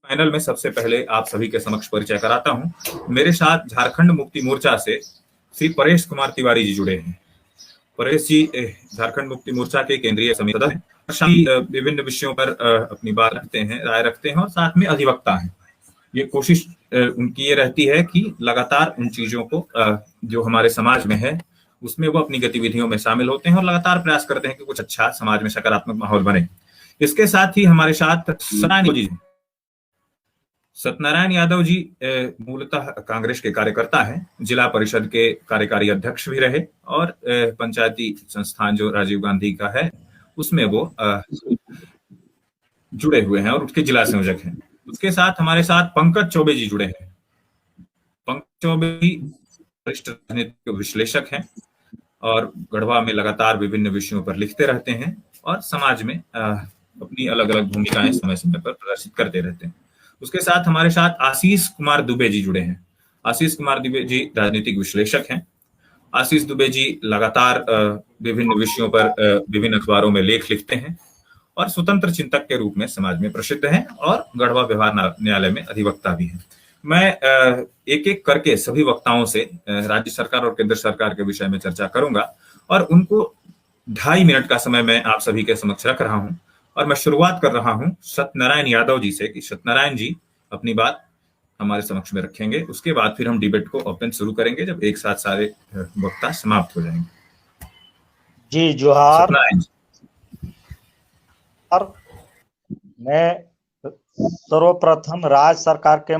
Panel में सबसे पहले आप सभी के समक्ष परिचय कराता हूं। मेरे साथ झारखंड मुक्ति मोर्चा से श्री परेश कुमार तिवारी जी जुड़े हैं। परेश जी झारखंड मुक्ति मोर्चा के केंद्रीय समिति सदस्य हैं। विभिन्न विषयों पर अपनी बात रखते हैं, राय रखते हैं और साथ में अधिवक्ता हैं। ये कोशिश उनकी ये रहती है कि लगातार उन चीजों को जो हमारे समाज में है उसमें वो अपनी गतिविधियों में शामिल होते हैं और लगातार प्रयास करते हैं कि कुछ अच्छा समाज में सकारात्मक माहौल बने। इसके साथ ही हमारे साथ सत्यनारायण यादव जी मूलतः कांग्रेस के कार्यकर्ता हैं, जिला परिषद के कार्यकारी अध्यक्ष भी रहे और पंचायती संस्थान जो राजीव गांधी का है उसमें वो जुड़े हुए हैं और उसके जिला संयोजक हैं। उसके साथ हमारे साथ पंकज चौबे जी जुड़े हैं। पंकज चौबे जी वरिष्ठ राजनीतिक विश्लेषक हैं और गढ़वा में लगातार विभिन्न विषयों पर लिखते रहते हैं और समाज में अपनी अलग अलग भूमिकाएं समय समय पर प्रदर्शित करते रहते हैं। उसके साथ हमारे साथ आशीष कुमार दुबे जी जुड़े हैं। आशीष कुमार दुबे जी राजनीतिक विश्लेषक हैं। आशीष दुबे जी लगातार विभिन्न विषयों पर विभिन्न अखबारों में लेख लिखते हैं और स्वतंत्र चिंतक के रूप में समाज में प्रसिद्ध हैं और गढ़वा व्यवहार न्यायालय में अधिवक्ता भी हैं। मैं एक एक करके सभी वक्ताओं से राज्य सरकार और केंद्र सरकार के विषय में चर्चा करूंगा और उनको 2.5 मिनट का समय मैं आप सभी के समक्ष रख रहा हूं और मैं शुरुआत कर रहा हूं सत्यनारायण यादव जी से कि सत्यनारायण जी अपनी बात हमारे समक्ष में रखेंगे। उसके बाद फिर हम डिबेट को ओपन शुरू करेंगे जब एक साथ सारे वक्ता समाप्त हो जाएंगे। जी जोहार। मैं सर्वप्रथम राज्य सरकार के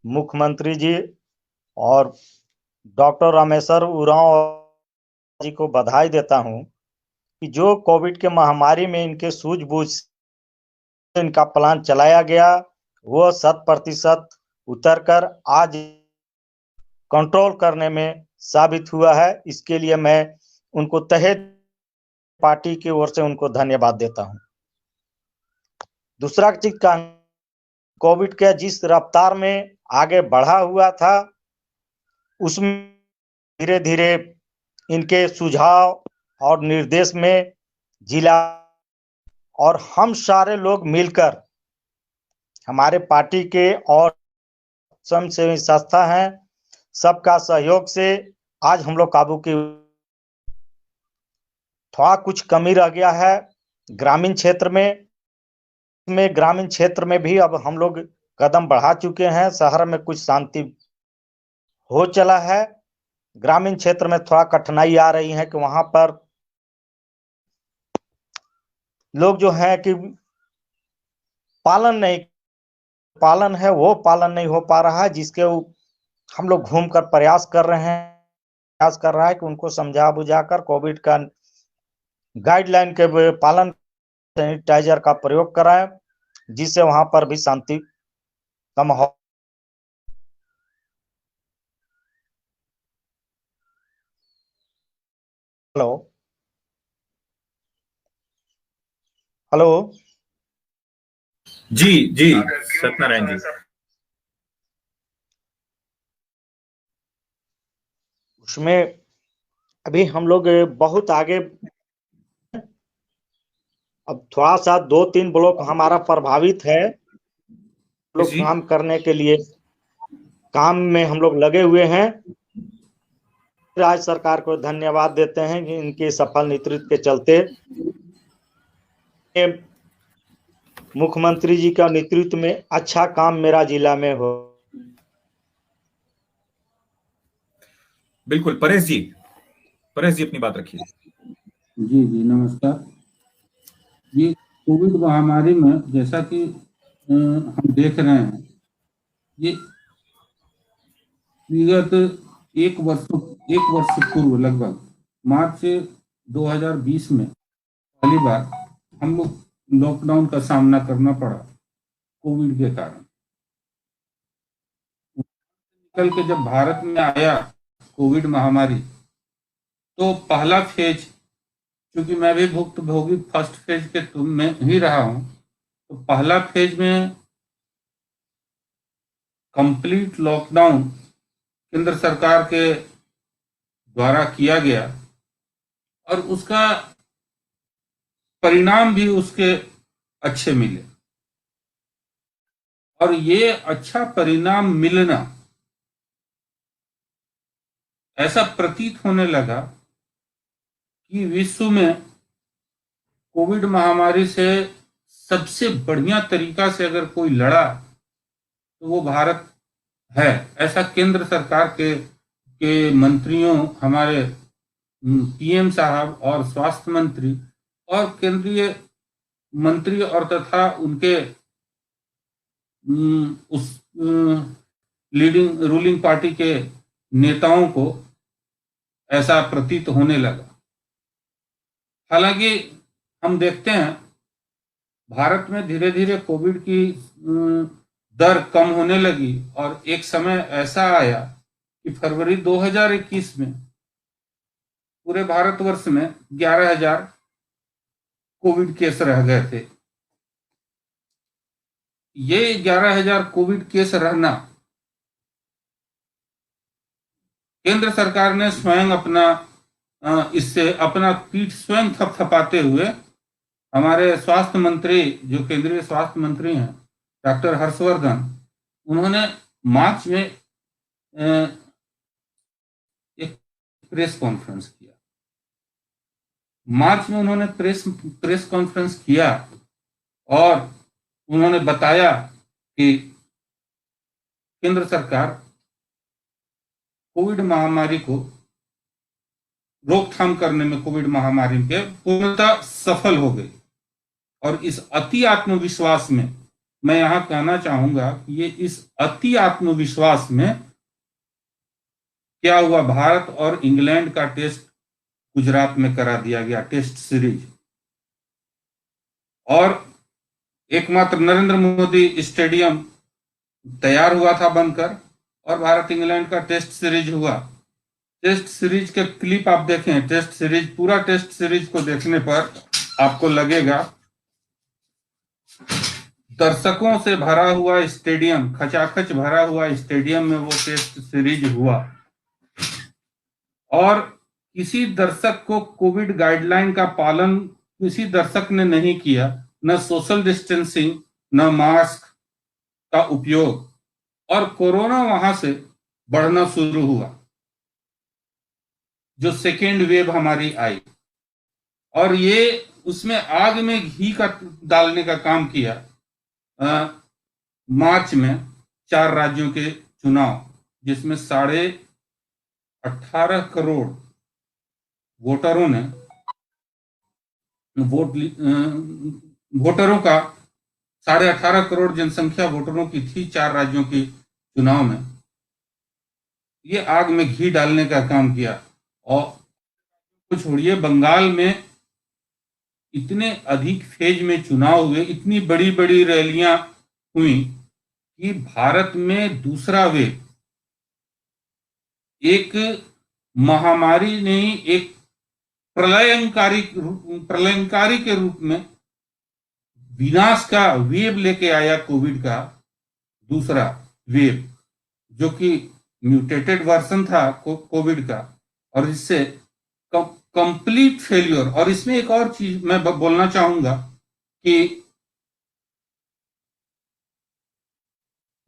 मुख्यमंत्री जी और डॉक्टर रामेश्वर उरांव जी को बधाई देता हूं कि जो कोविड के महामारी में इनके सूझबूझ से इनका प्लान चलाया गया वो 100% उतरकर आज कंट्रोल करने में साबित हुआ है। इसके लिए मैं उनको तहे पार्टी की ओर से उनको धन्यवाद देता हूं। दूसरा चीज का कोविड के जिस रफ्तार में आगे बढ़ा हुआ था उसमें धीरे धीरे इनके सुझाव और निर्देश में जिला और हम सारे लोग मिलकर हमारे पार्टी के और स्वयंसेवी संस्था हैं सबका सहयोग से आज हम लोग काबू की। थोड़ा कुछ कमी रह गया है ग्रामीण क्षेत्र में ग्रामीण क्षेत्र में भी अब हम लोग कदम बढ़ा चुके हैं। शहर में कुछ शांति हो चला है, ग्रामीण क्षेत्र में थोड़ा कठिनाई आ रही है कि वहां पर लोग जो है कि पालन है वो पालन नहीं हो पा रहा है, जिसके हम लोग घूमकर प्रयास कर रहे हैं कि उनको समझा बुझाकर कोविड का गाइडलाइन के पालन सैनिटाइजर का प्रयोग कराएं जिससे वहां पर भी शांति का माहौल। हेलो जी जी सत्यनारायण जी। उसमें अभी हम लोग बहुत आगे, अब थोड़ा सा 2-3 ब्लॉक हमारा प्रभावित है। लोग काम करने के लिए काम में हम लोग लगे हुए हैं। राज्य सरकार को धन्यवाद देते हैं कि इनके सफल नेतृत्व के चलते मुख्यमंत्री जी का नेतृत्व में अच्छा काम मेरा जिला में हो। बिल्कुल परेश जी अपनी बात रखिए। जी नमस्कार। ये कोविड महामारी में जैसा कि हम देख रहे हैं, ये विगत एक वर्ष पूर्व लगभग मार्च 2020 में पहली बार हम लोग लॉकडाउन का सामना करना पड़ा कोविड के कारण। निकल के जब भारत में आया कोविड महामारी तो पहला फेज, क्योंकि मैं भी भुक्तभोगी फर्स्ट फेज के में ही रहा हूं, तो पहला फेज में कंप्लीट लॉकडाउन केंद्र सरकार के द्वारा किया गया और उसका परिणाम भी उसके अच्छे मिले। और ये अच्छा परिणाम मिलना, ऐसा प्रतीत होने लगा कि विश्व में कोविड महामारी से सबसे बढ़िया तरीका से अगर कोई लड़ा तो वो भारत है। ऐसा केंद्र सरकार के मंत्रियों, हमारे पीएम साहब और स्वास्थ्य मंत्री और केंद्रीय मंत्री और तथा उनके उस रूलिंग पार्टी के नेताओं को ऐसा प्रतीत होने लगा। हालांकि हम देखते हैं भारत में धीरे धीरे कोविड की दर कम होने लगी और एक समय ऐसा आया कि फरवरी 2021 में पूरे भारतवर्ष में 11,000 कोविड केस रह गए थे। ये 11,000 कोविड केस रहना केंद्र सरकार ने स्वयं इससे अपना पीठ स्वयं थपथपाते हुए हमारे स्वास्थ्य मंत्री, जो केंद्रीय स्वास्थ्य मंत्री हैं डॉक्टर हर्षवर्धन, उन्होंने मार्च में एक प्रेस कॉन्फ्रेंस किया। मार्च में उन्होंने प्रेस कॉन्फ्रेंस किया और उन्होंने बताया कि केंद्र सरकार कोविड महामारी को रोकथाम करने में, कोविड महामारी के पूर्णतः सफल हो गई। और इस अति आत्मविश्वास में मैं यहां कहना चाहूंगा कि ये इस अति आत्मविश्वास में क्या हुआ, भारत और इंग्लैंड का टेस्ट गुजरात में करा दिया गया, टेस्ट सीरीज। और एकमात्र नरेंद्र मोदी स्टेडियम तैयार हुआ था बनकर और भारत इंग्लैंड का टेस्ट सीरीज हुआ। टेस्ट सीरीज के क्लिप आप देखें, टेस्ट सीरीज, पूरा टेस्ट सीरीज को देखने पर आपको लगेगा दर्शकों से भरा हुआ स्टेडियम, खचाखच भरा हुआ स्टेडियम में वो टेस्ट सीरीज हुआ। और किसी दर्शक को कोविड गाइडलाइन का पालन किसी दर्शक ने नहीं किया, न सोशल डिस्टेंसिंग, न मास्क का उपयोग, और कोरोना वहां से बढ़ना शुरू हुआ। जो सेकेंड वेव हमारी आई और ये उसमें आग में घी का डालने का काम किया। मार्च में 4 राज्यों के चुनाव, जिसमें 18.5 करोड़ वोटरों ने वोटरों का 18.5 करोड़ जनसंख्या वोटरों की थी 4 राज्यों के चुनाव में। ये आग में घी डालने का काम किया। और कुछ छोड़िए, बंगाल में इतने अधिक फेज में चुनाव हुए, इतनी बड़ी बड़ी रैलियां हुई कि भारत में दूसरा वेव एक महामारी नहीं, एक प्रलयंकारी के रूप में विनाश का वेव लेके आया। कोविड का दूसरा वेव, जो कि म्यूटेटेड वर्जन था कोविड का, और इससे कंप्लीट फेलियर। और इसमें एक और चीज मैं बोलना चाहूंगा कि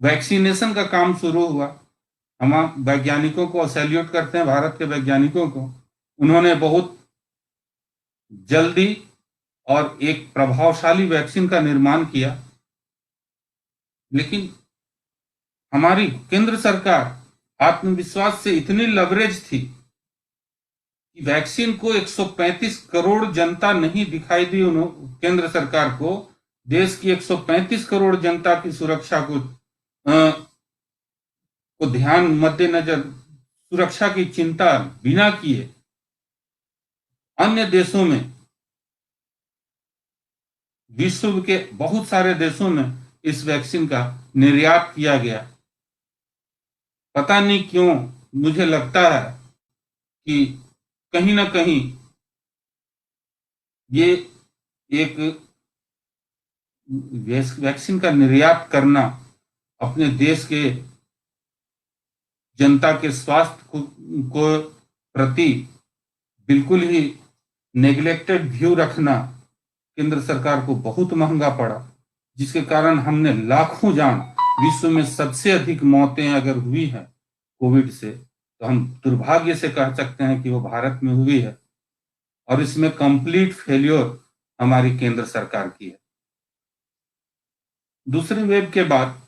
वैक्सीनेशन का काम शुरू हुआ। हम वैज्ञानिकों को सैल्यूट करते हैं, भारत के वैज्ञानिकों को। उन्होंने बहुत जल्दी और एक प्रभावशाली वैक्सीन का निर्माण किया। लेकिन हमारी केंद्र सरकार आत्मविश्वास से इतनी लवरेज थी कि वैक्सीन को 135 करोड़ जनता नहीं दिखाई दी। केंद्र सरकार को देश की 135 करोड़ जनता की सुरक्षा को ध्यान मद्देनजर, सुरक्षा की चिंता बिना किए अन्य देशों में, विश्व के बहुत सारे देशों में इस वैक्सीन का निर्यात किया गया। पता नहीं क्यों मुझे लगता है कि कहीं ना कहीं ये एक वैक्सीन का निर्यात करना अपने देश के जनता के स्वास्थ्य को प्रति बिल्कुल ही नेग्लेक्टेड व्यू रखना केंद्र सरकार को बहुत महंगा पड़ा, जिसके कारण हमने लाखों जान विश्व में सबसे अधिक मौतें अगर हुई है कोविड से, तो हम दुर्भाग्य से कह सकते हैं कि वो भारत में हुई है, और इसमें कंप्लीट फेल्योर हमारी केंद्र सरकार की है। दूसरी वेव के बाद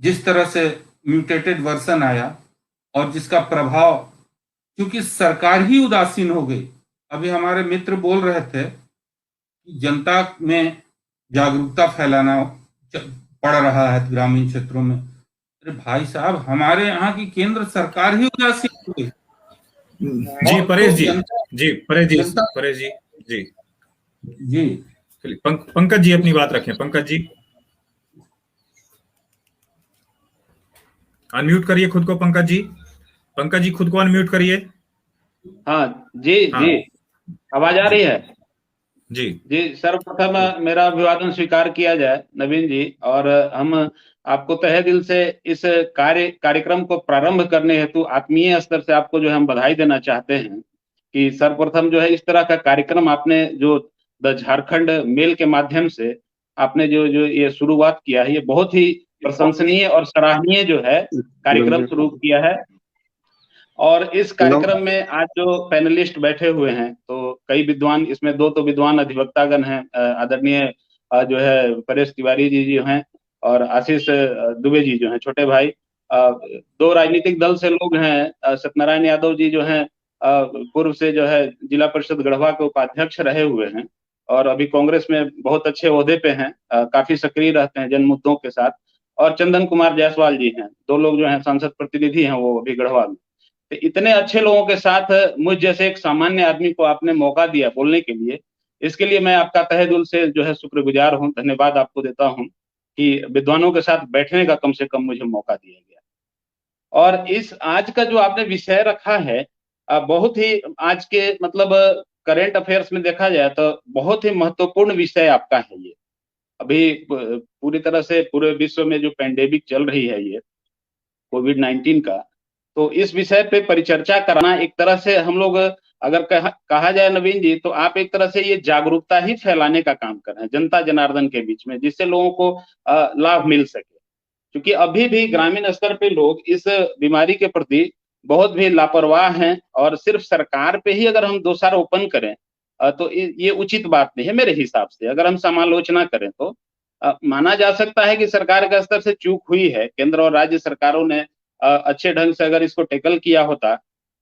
जिस तरह से म्यूटेटेड वर्जन आया और जिसका प्रभाव, क्योंकि सरकार ही उदासीन हो गई। अभी हमारे मित्र बोल रहे थे कि जनता में जागरूकता फैलाना पड़ रहा है ग्रामीण क्षेत्रों में। अरे भाई साहब, हमारे यहाँ की केंद्र सरकार ही उदासीन हो गई। जी परेश जी, जी परेश जी, परेश जी, जी जी पंकज जी अपनी बात रखें। पंकज जी अनम्यूट करिए खुद को। पंकज जी खुद को अनम्यूट करिए। हाँ जी, हाँ। जी आवाज आ रही है? जी सर्वप्रथम मेरा अभिवादन स्वीकार किया जाए नवीन जी, और हम आपको तहे दिल से इस कार्यक्रम को प्रारंभ करने हेतु आत्मीय स्तर से आपको जो है हम बधाई देना चाहते हैं कि सर्वप्रथम जो है इस तरह का कार्यक्रम आपने जो द झारखंड मेल के माध्यम से आपने जो ये शुरुआत किया है, ये बहुत ही प्रशंसनीय और सराहनीय जो है कार्यक्रम शुरू किया है। और इस कार्यक्रम में आज जो पैनलिस्ट बैठे हुए हैं, तो कई विद्वान, इसमें दो तो विद्वान अधिवक्तागण हैं, आदरणीय जो है परेश तिवारी जी जो हैं और आशीष दुबे जी जो हैं छोटे भाई। दो राजनीतिक दल से लोग हैं, सत्यनारायण यादव जी जो हैं पूर्व से जो है जिला परिषद गढ़वा के उपाध्यक्ष रहे हुए हैं और अभी कांग्रेस में बहुत अच्छे ओहदे पे हैं, काफी सक्रिय रहते हैं जन मुद्दों के साथ। और चंदन कुमार जायसवाल जी हैं, दो लोग जो हैं सांसद प्रतिनिधि हैं वो अभी गढ़वा में। तो इतने अच्छे लोगों के साथ मुझ जैसे एक सामान्य आदमी को आपने मौका दिया बोलने के लिए, इसके लिए मैं आपका तहे दिल से जो है शुक्रगुजार हूं, धन्यवाद आपको देता हूं कि विद्वानों के साथ बैठने का कम से कम मुझे मौका दिया गया। और इस आज का जो आपने विषय रखा है, बहुत ही आज के मतलब करंट अफेयर्स में देखा जाए तो बहुत ही महत्वपूर्ण विषय आपका है ये। अभी पूरी तरह से पूरे विश्व में जो पैंडेमिक चल रही है ये कोविड-19 का, तो इस विषय पे परिचर्चा कराना एक तरह से हम लोग अगर कहा जाए नवीन जी, तो आप एक तरह से ये जागरूकता ही फैलाने का काम कर रहे हैं जनता जनार्दन के बीच में, जिससे लोगों को लाभ मिल सके। क्योंकि अभी भी ग्रामीण स्तर पे लोग इस बीमारी के प्रति बहुत भी लापरवाह हैं और सिर्फ सरकार पे ही अगर हम दोषारोपण करें तो ये उचित बात नहीं है मेरे हिसाब से। अगर हम समालोचना करें तो माना जा सकता है कि सरकार के स्तर से चूक हुई है, केंद्र और राज्य सरकारों ने अच्छे ढंग से अगर इसको टैकल किया होता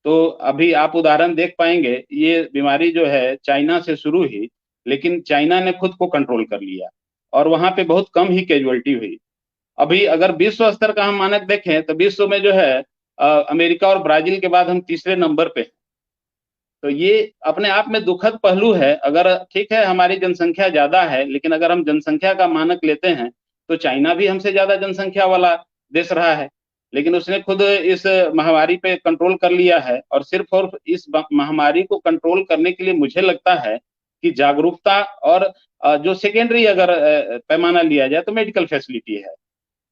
तो अभी आप उदाहरण देख पाएंगे, ये बीमारी जो है चाइना से शुरू हुई, लेकिन चाइना ने खुद को कंट्रोल कर लिया और वहां पे बहुत कम ही कैजुअलिटी हुई। अभी अगर विश्व स्तर का हम मानक देखें तो विश्व में जो है अमेरिका और ब्राजील के बाद हम तीसरे नंबर पे, तो ये अपने आप में दुखद पहलू है। अगर ठीक है हमारी जनसंख्या ज्यादा है, लेकिन अगर हम जनसंख्या का मानक लेते हैं तो चाइना भी हमसे ज्यादा जनसंख्या वाला देश रहा है, लेकिन उसने खुद इस महामारी पे कंट्रोल कर लिया है। और सिर्फ और इस महामारी को कंट्रोल करने के लिए मुझे लगता है कि जागरूकता और जो सेकेंडरी अगर पैमाना लिया जाए तो मेडिकल फैसिलिटी है,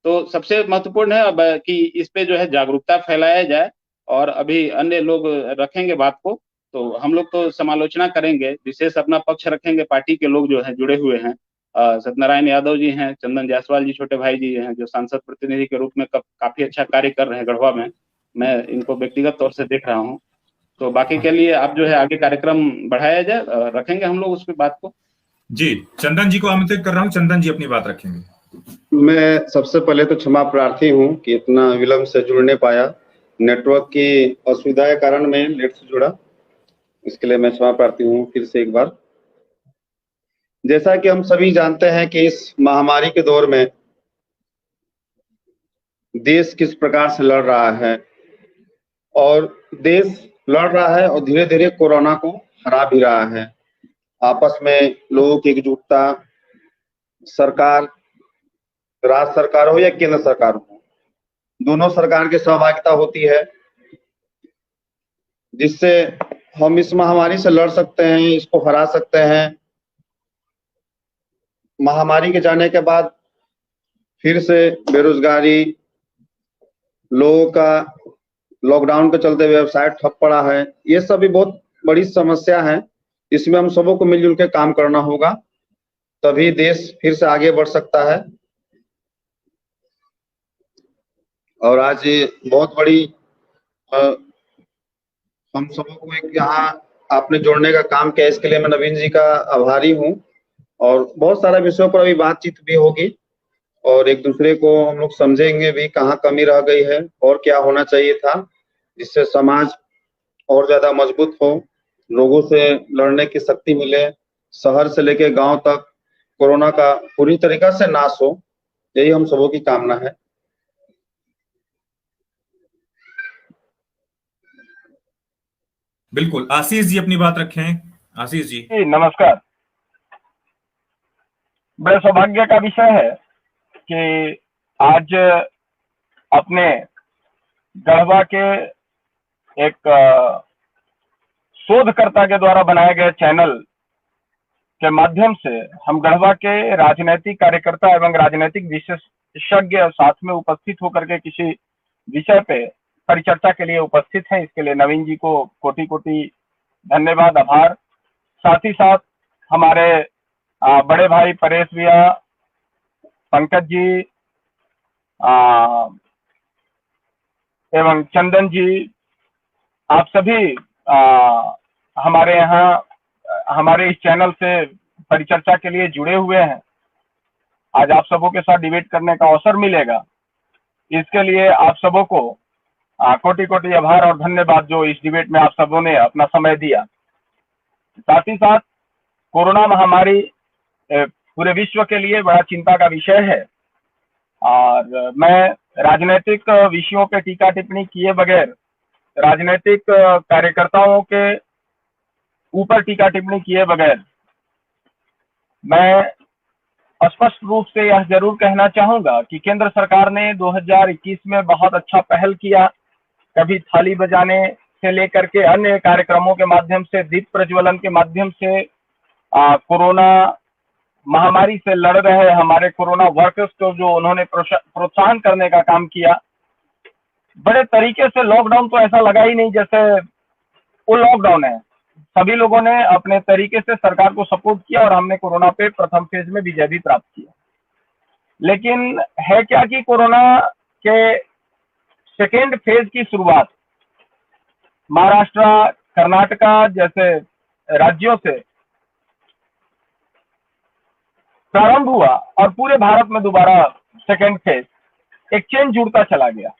तो सबसे महत्वपूर्ण है अब कि इस पे जो है जागरूकता फैलाया जाए। और अभी अन्य लोग रखेंगे बात को, तो हम लोग तो समालोचना करेंगे, विशेष अपना पक्ष रखेंगे पार्टी के लोग जो हैं जुड़े हुए हैं। सत्यनारायण यादव जी हैं, चंदन जायसवाल जी छोटे भाई जी हैं जो सांसद प्रतिनिधि के रूप में काफी अच्छा कार्य कर रहे हैं गढ़वा में, मैं इनको व्यक्तिगत तौर से देख रहा हूँ। तो बाकी के लिए आप जो है आगे कार्यक्रम बढ़ाया जाए, रखेंगे हम लोग उसकी बात को। जी चंदन जी को आमंत्रित कर रहा हूँ, चंदन जी अपनी बात रखेंगे। मैं सबसे पहले तो क्षमा प्रार्थी हूँ कि इतना विलंब से जुड़ने पाया, नेटवर्क की असुविधा के कारण मैं लेट से जुड़ा, इसके लिए मैं क्षमा प्रार्थी हूँ फिर से एक बार। जैसा कि हम सभी जानते हैं कि इस महामारी के दौर में देश किस प्रकार से लड़ रहा है, और देश लड़ रहा है और धीरे धीरे कोरोना को हरा भी रहा है। आपस में लोगों की एकजुटता, सरकार, राज्य सरकार हो या केंद्र सरकार हो, दोनों सरकार की सहभागिता होती है, जिससे हम इस महामारी से लड़ सकते हैं, इसको हरा सकते हैं। महामारी के जाने के बाद फिर से बेरोजगारी, लोगों का लॉकडाउन के चलते व्यवसाय ठप पड़ा है, ये सभी बहुत बड़ी समस्या है। इसमें हम सबों को मिलजुल के काम करना होगा। तभी देश फिर से आगे बढ़ सकता है। और आज ये बहुत बड़ी हम सबों को एक यहाँ आपने जोड़ने का काम किया, इसके लिए मैं नवीन जी का आभारी हूँ। और बहुत सारे विषयों पर अभी बातचीत भी होगी और एक दूसरे को हम लोग समझेंगे भी कहाँ कमी रह गई है और क्या होना चाहिए था, जिससे समाज और ज्यादा मजबूत हो, लोगों से लड़ने की शक्ति मिले, शहर से लेके गांव तक कोरोना का पूरी तरीका से नाश हो। यही हम सबों की कामना है। बिल्कुल, आशीष जी अपनी बात रखें। आशीष जी। नमस्कार। बड़े सौभाग्य का विषय है कि आज अपने गढ़वा के एक शोधकर्ता के द्वारा बनाए गए चैनल के माध्यम से हम गढ़वा के राजनीतिक कार्यकर्ता एवं राजनीतिक विशेषज्ञ साथ में उपस्थित होकर के किसी विषय पे परिचर्चा के लिए उपस्थित हैं। इसके लिए नवीन जी को कोटि कोटि धन्यवाद, आभार। साथ ही साथ हमारे बड़े भाई परेश भैया, पंकज जी एवं चंदन जी, आप सभी हमारे यहाँ हमारे इस चैनल से परिचर्चा के लिए जुड़े हुए हैं। आज आप सबों के साथ डिबेट करने का अवसर मिलेगा, इसके लिए आप सबों को कोटि कोटि आभार और धन्यवाद जो इस डिबेट में आप सबों ने अपना समय दिया। साथ ही साथ कोरोना महामारी पूरे विश्व के लिए बड़ा चिंता का विषय है और मैं राजनीतिक विषयों पे टीका टिप्पणी किए बगैर, राजनीतिक कार्यकर्ताओं के ऊपर टीका टिप्पणी किए बगैर मैं स्पष्ट रूप से यह जरूर कहना चाहूंगा कि केंद्र सरकार ने 2021 में बहुत अच्छा पहल किया। कभी थाली बजाने से लेकर के अन्य कार्यक्रमों के माध्यम से, दीप प्रज्वलन के माध्यम से कोरोना महामारी से लड़ रहे हमारे कोरोना वर्कर्स को जो उन्होंने प्रोत्साहन करने का काम किया। बड़े तरीके से लॉकडाउन तो ऐसा लगा ही नहीं जैसे वो लॉकडाउन है। सभी लोगों ने अपने तरीके से सरकार को सपोर्ट किया और हमने कोरोना पे प्रथम फेज में विजय भी प्राप्त किया। लेकिन है क्या कि कोरोना के सेकेंड फेज की शुरुआत महाराष्ट्र, कर्नाटका जैसे राज्यों से प्रारंभ हुआ और पूरे भारत में दोबारा सेकेंड फेज एक चेन जुड़ता चला गया,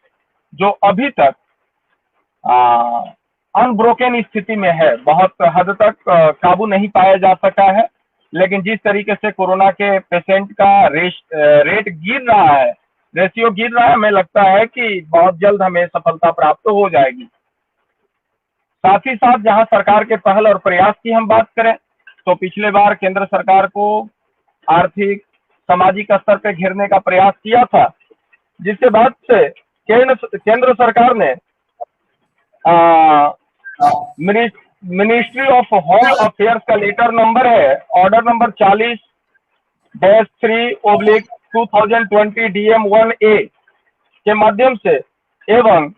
जो अभी तक अनब्रोकन स्थिति में है। बहुत हद तक काबू नहीं पाया जा सका है, लेकिन जिस तरीके से कोरोना के पेशेंट का रेट गिर रहा है, रेशियो गिर रहा है, हमें लगता है कि बहुत जल्द हमें सफलता प्राप्त हो जाएगी। साथ ही साथ जहां सरकार के पहल और प्रयास की हम बात करें तो पिछले बार केंद्र सरकार को आर्थिक सामाजिक स्तर पर घेरने का प्रयास किया था, जिसके बाद से केंद्र सरकार ने मिनिस्ट्री ऑफ होम अफेयर्स का लेटर नंबर है, ऑर्डर नंबर 40-3/2020 DM1A के माध्यम से एवं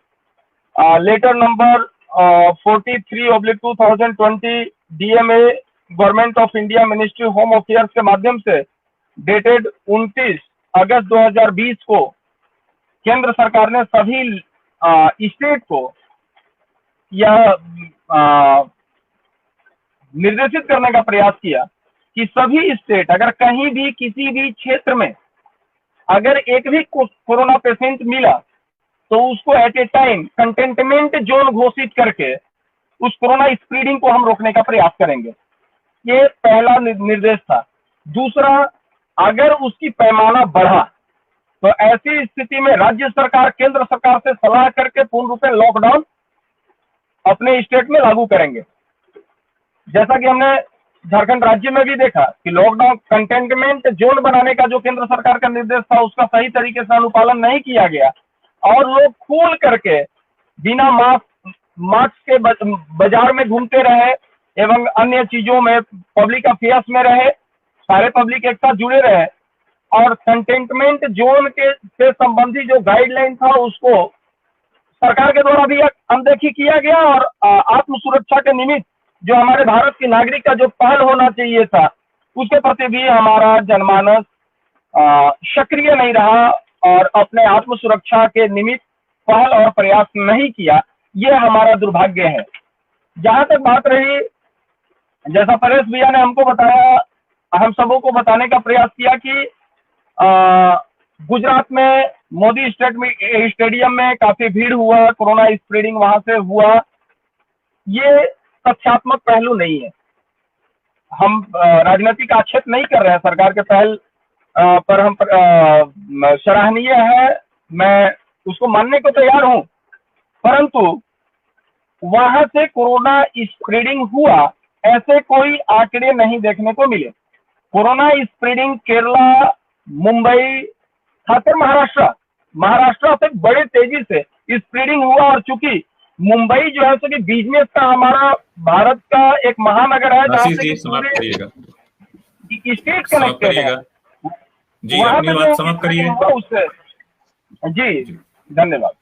letter number 43/2020 DMA government of India ministry home affairs के माध्यम से डेटेड 29 अगस्त 2020 को केंद्र सरकार ने सभी स्टेट को यह निर्देशित करने का प्रयास किया कि सभी स्टेट अगर कहीं भी किसी भी क्षेत्र में अगर एक भी कोरोना पेशेंट मिला तो उसको at a time containment zone घोषित करके उस कोरोना स्प्रेडिंग को हम रोकने का प्रयास करेंगे। ये पहला निर्देश था। दूसरा, अगर उसकी पैमाना बढ़ा तो ऐसी स्थिति में राज्य सरकार केंद्र सरकार से सलाह करके पूर्ण रूप से लॉकडाउन अपने स्टेट में लागू करेंगे। जैसा कि हमने झारखंड राज्य में भी देखा कि लॉकडाउन कंटेनमेंट जोन बनाने का जो केंद्र सरकार का निर्देश था उसका सही तरीके से अनुपालन नहीं किया गया और लोग खुल करके बिना मास्क के बाजार में घूमते रहे एवं अन्य चीजों में पब्लिक अफेयर्स में रहे, सारे पब्लिक एक साथ जुड़े रहे और कंटेनमेंट जोन के से संबंधी जो गाइडलाइन था उसको सरकार के द्वारा भी अनदेखी किया गया और आत्म सुरक्षा के निमित्त जो हमारे भारत के नागरिक का जो पहल होना चाहिए था उसके प्रति भी हमारा जनमानस सक्रिय नहीं रहा और अपने आत्म सुरक्षा के निमित्त पहल और प्रयास नहीं किया। ये हमारा दुर्भाग्य है। जहां तक बात रही, जैसा परेश भैया ने हमको बताया, हम सबों को बताने का प्रयास किया कि गुजरात में मोदी स्टेडियम में काफी भीड़ हुआ, कोरोना स्प्रेडिंग वहां से हुआ। ये तथ्यात्मक पहलू नहीं है। हम राजनीतिक आक्षेप नहीं कर रहे हैं सरकार के पहल पर, हम सराहनीय है, मैं उसको मानने को तैयार हूं, परंतु वहां से कोरोना स्प्रेडिंग हुआ ऐसे कोई आंकड़े नहीं देखने को मिले। कोरोना स्प्रेडिंग केरला, मुंबई, खासकर महाराष्ट्र से बड़े तेजी से स्प्रेडिंग हुआ। और चूंकि मुंबई जो है सो कि बिजनेस का हमारा भारत का एक महानगर है जहाँ से स्टेट कनेक्टेड है। जी, अपनी बात समाप्त करिए। जी, धन्यवाद।